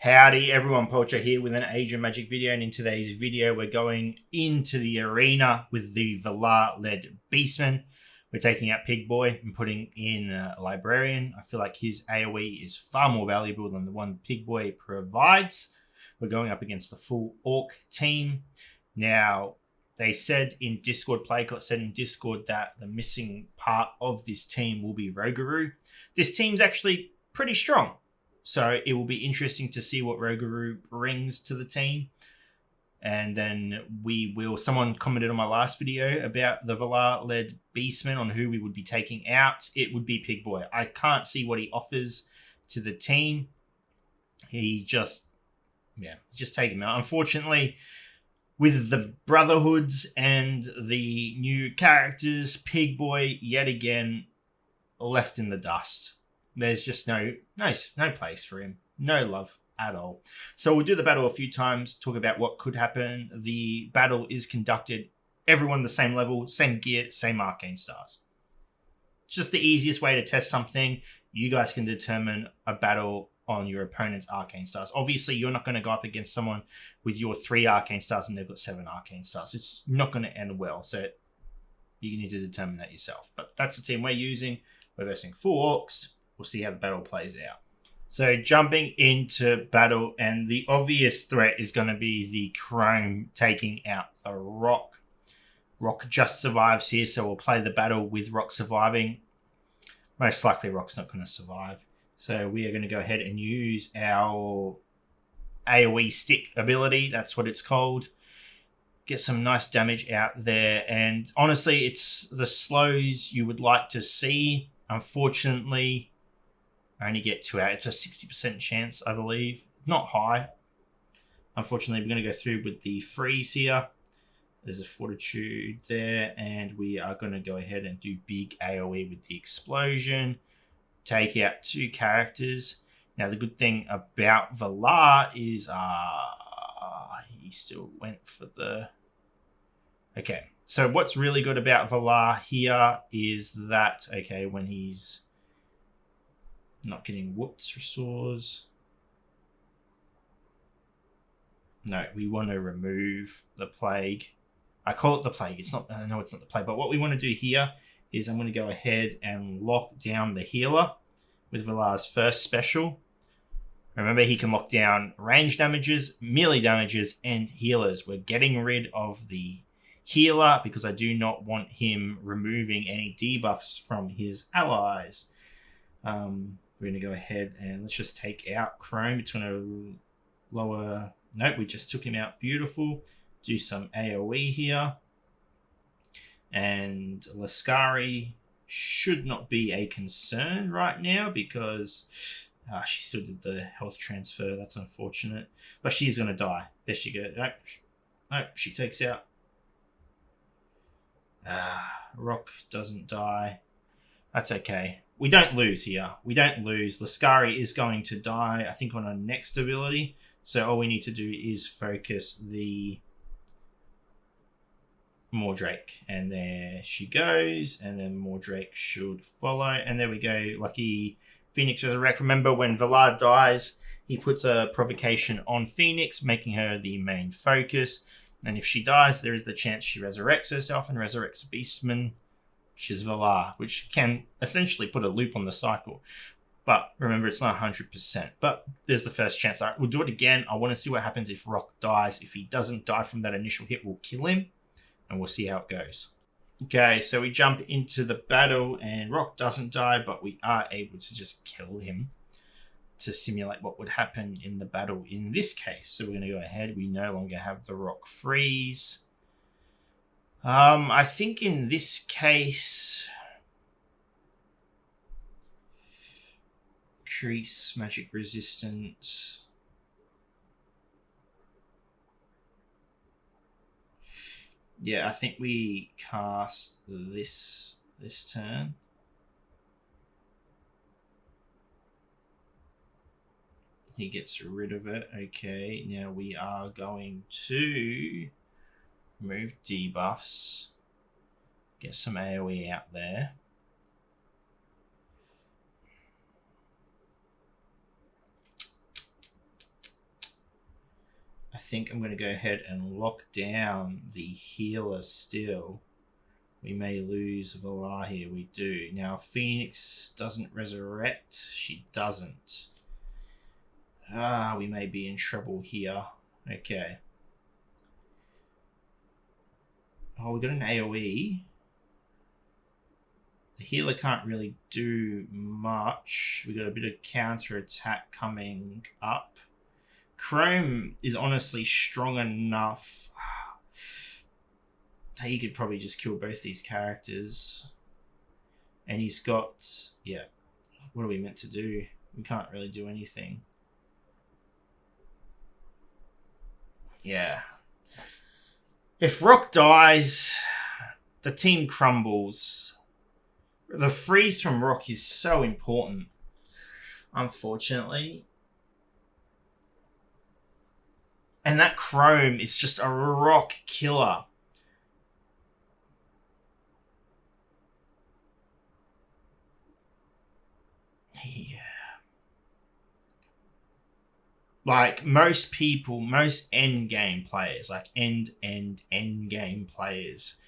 Howdy everyone, Poacher here with an Age of Magic video, and in today's video we're going into the arena with the Vilarr-led Beastman. We're taking out Pig Boy and putting in a Librarian. I feel like his AoE is far more valuable than the one Pig Boy provides. We're going up against the full Orc team. Now, they said in Discord, Playcott said in Discord that the missing part of this team will be Rougarou. This team's actually pretty strong. So it will be interesting to see what Rougarou brings to the team. And then someone commented on my last video about the Vilarr-led Beastman on who we would be taking out. It would be Pig Boy. I can't see what he offers to the team. Just take him out. Unfortunately, with the Brotherhoods and the new characters, Pig Boy, yet again, left in the dust. There's just no place for him. No love at all. So we'll do the battle a few times, talk about what could happen. The battle is conducted, everyone the same level, same gear, same arcane stars. It's just the easiest way to test something. You guys can determine a battle on your opponent's arcane stars. Obviously, you're not going to go up against someone with your 3 arcane stars and they've got 7 arcane stars. It's not going to end well. So you need to determine that yourself. But that's the team we're using. We're versing 4 Orcs. We'll see how the battle plays out. So jumping into battle, and the obvious threat is going to be the Chrome taking out the Rock. Rock just survives here, so we'll play the battle with Rock surviving. Most likely Rock's not going to survive. So we are going to go ahead and use our AoE stick ability. That's what it's called. Get some nice damage out there. And honestly, it's the slows you would like to see. Unfortunately, I only get 2 out. It's a 60% chance, I believe. Not high. Unfortunately, we're going to go through with the freeze here. There's a fortitude there. And we are going to go ahead and do big AoE with the explosion. Take out 2 characters. Now, the good thing about Vilarr is he still went for the... Okay. So what's really good about Vilarr here is that, when he's not getting whooped, restores. No, we want to remove the plague. I call it the plague. It's not. I know it's not the plague, but what we want to do here is I'm going to go ahead and lock down the healer with Vilarr's first special. Remember, he can lock down range damages, melee damages, and healers. We're getting rid of the healer because I do not want him removing any debuffs from his allies. We're going to go ahead and let's just take out Chrome. It's going to lower... Nope, we just took him out. Beautiful. Do some AoE here. And Lascari should not be a concern right now because she still did the health transfer. That's unfortunate. But she's going to die. There she goes. Nope, she takes out. Rock doesn't die. That's okay. We don't lose here. We don't lose. Lascari is going to die, I think, on our next ability. So all we need to do is focus the Mordrake. And there she goes. And then Mordrake should follow. And there we go. Lucky Phoenix Resurrect. Remember, when Vilarr dies, he puts a provocation on Phoenix, making her the main focus. And if she dies, there is the chance she resurrects herself and resurrects Beastman, which is Vilarr, which can essentially put a loop on the cycle. But remember, it's not 100%. But there's the first chance. All right, we'll do it again. I want to see what happens if Rock dies. If he doesn't die from that initial hit, we'll kill him. And we'll see how it goes. Okay, so we jump into the battle. And Rock doesn't die, but we are able to just kill him to simulate what would happen in the battle in this case. So we're going to go ahead. We no longer have the Rock freeze. I think in this case, increase magic resistance. Yeah, I think we cast this turn. He gets rid of it. Okay, now we are going to remove debuffs. Get some AoE out there. I think I'm going to go ahead and lock down the healer still. We may lose Vilarr here. We do. Now, Phoenix doesn't resurrect. She doesn't. We may be in trouble here. Okay. Oh, we got an AoE. The healer can't really do much. We got a bit of counter attack coming up. Chrome is honestly strong enough that he could probably just kill both these characters. And he's got, yeah, what are we meant to do? We can't really do anything. Yeah. If Rock dies, the team crumbles. The freeze from Rock is so important, unfortunately. And that Chrome is just a rock killer. Yeah. Like most people, most end game players, like end game players,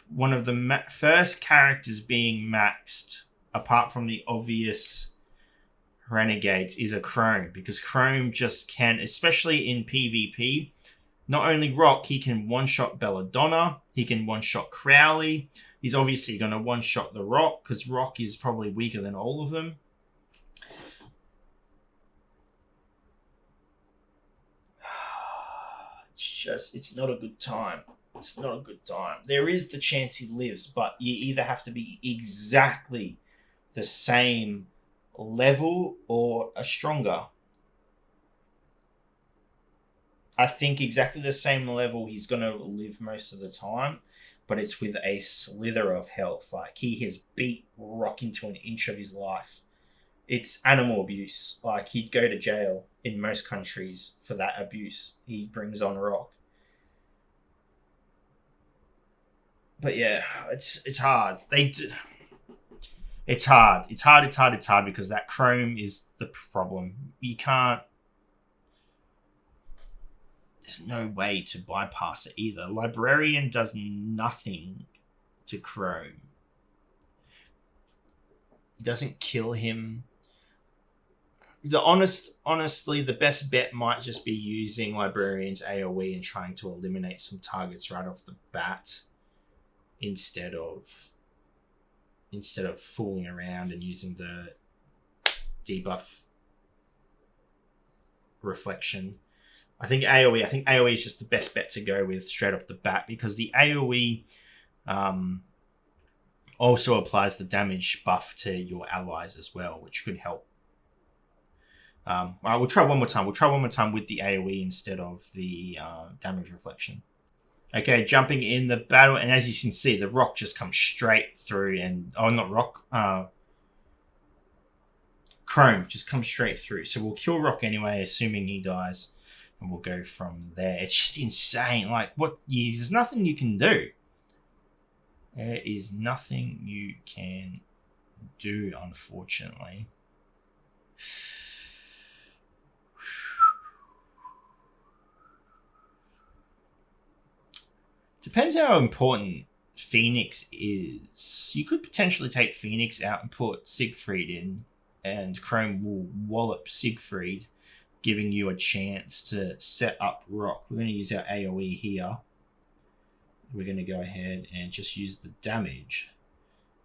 one of the first characters being maxed, apart from the obvious renegades, is a Chrome, because Chrome just can, especially in PvP, not only Rock, he can one-shot Belladonna, he can one-shot Crowley, he's obviously going to one-shot the Rock, because Rock is probably weaker than all of them. It's not a good time. It's not a good time. There is the chance he lives, but you either have to be exactly the same level or a stronger. I think exactly the same level he's going to live most of the time, but it's with a slither of health. Like, he has beat Rock into an inch of his life. It's animal abuse. Like, he'd go to jail in most countries for that abuse he brings on Rock. But yeah, it's hard. It's hard. It's hard because that Chrome is the problem. You can't. There's no way to bypass it either. Librarian does nothing to Chrome. It doesn't kill him. Honestly, the best bet might just be using Librarian's AoE and trying to eliminate some targets right off the bat, instead of fooling around and using the debuff reflection. I think AoE is just the best bet to go with straight off the bat, because the AoE also applies the damage buff to your allies as well, which could help. All right, we'll try one more time. We'll try one more time with the AoE instead of the damage reflection. Okay, jumping in the battle, and as you can see, the Rock just comes straight through, and not Rock, Chrome just comes straight through. So we'll kill Rock anyway, assuming he dies, and we'll go from there. It's just insane. Like, there's nothing you can do. There is nothing you can do, unfortunately. Depends how important Phoenix is. You could potentially take Phoenix out and put Siegfried in, and Chrome will wallop Siegfried, giving you a chance to set up Rock. We're going to use our AoE here. We're going to go ahead and just use the damage.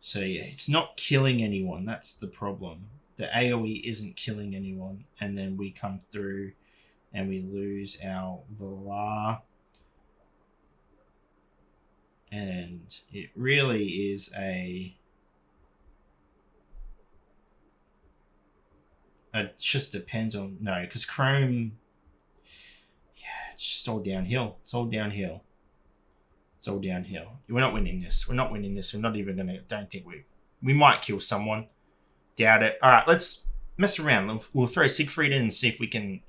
So yeah, it's not killing anyone. That's the problem. The AoE isn't killing anyone. And then we come through and we lose our Vilarr. And it really is it just depends on, no, because Chrome, yeah, it's just all downhill. It's all downhill. It's all downhill. We're not winning this. We're not winning this. We're not even going to, don't think we might kill someone. Doubt it. All right, let's mess around. We'll throw Siegfried in and see if we can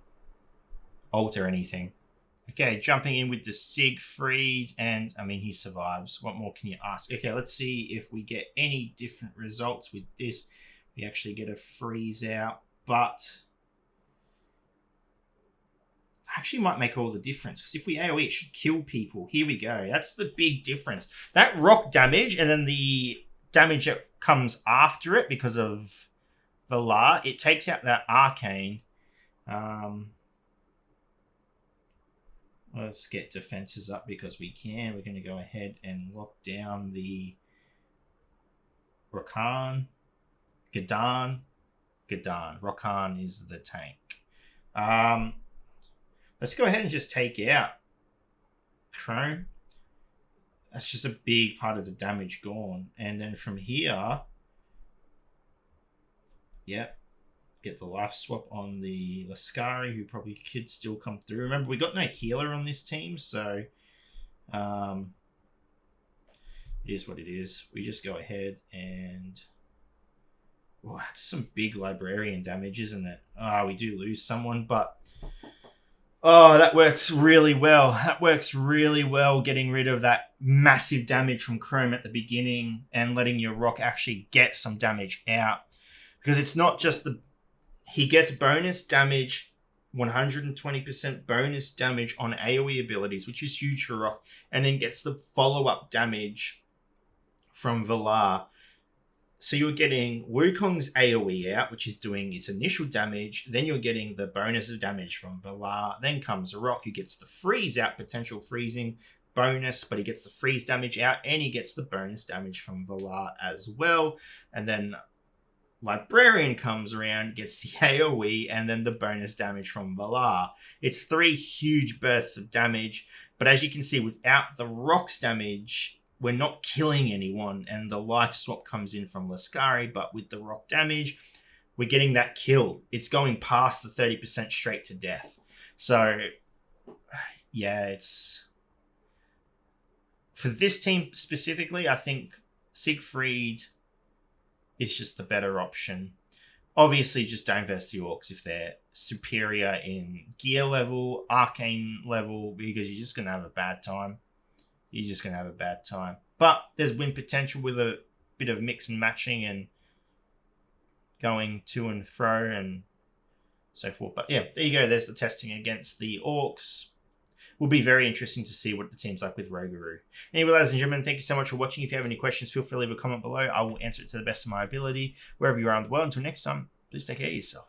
alter anything. Okay, jumping in with the Siegfried, and I mean, he survives. What more can you ask? Okay, let's see if we get any different results with this. We actually get a freeze out, but actually might make all the difference. Because if we AoE, it should kill people. Here we go. That's the big difference. That rock damage and then the damage that comes after it because of Vilarr, it takes out that arcane. Let's get defenses up because we can. We're going to go ahead and lock down the Rakan. G'dan. Rakan is the tank. Let's go ahead and just take out Chrome. That's just a big part of the damage gone. And then from here, get the life swap on the Lascari, who probably could still come through. Remember, we got no healer on this team, so it is what it is. We just go ahead and... Oh, that's some big librarian damage, isn't it? We do lose someone, but... Oh, that works really well. That works really well, getting rid of that massive damage from Chrome at the beginning and letting your rock actually get some damage out. Because it's not just the... He gets bonus damage, 120% bonus damage on AoE abilities, which is huge for rock, and then gets the follow-up damage from Vilarr. So you're getting Wukong's AoE out, which is doing its initial damage. Then you're getting the bonus of damage from Vilarr. Then comes a rock who gets the freeze out, potential freezing bonus, but he gets the freeze damage out, and he gets the bonus damage from Vilarr as well. And then Librarian comes around, gets the AoE, and then the bonus damage from Vilarr. It's 3 huge bursts of damage, but as you can see, without the rocks damage, we're not killing anyone, and the life swap comes in from Lascari, but with the rock damage, we're getting that kill. It's going past the 30% straight to death. So, yeah, it's... For this team specifically, I think Siegfried is just the better option. Obviously, just don't verse the Orks if they're superior in gear level, arcane level, because you're just going to have a bad time. You're just going to have a bad time. But there's win potential with a bit of mix and matching and going to and fro and so forth. But yeah, there you go. There's the testing against the Orks. Will be very interesting to see what the team's like with Rougarou. Anyway, ladies and gentlemen, thank you so much for watching. If you have any questions, feel free to leave a comment below. I will answer it to the best of my ability, wherever you are in the world. Until next time, please take care of yourself.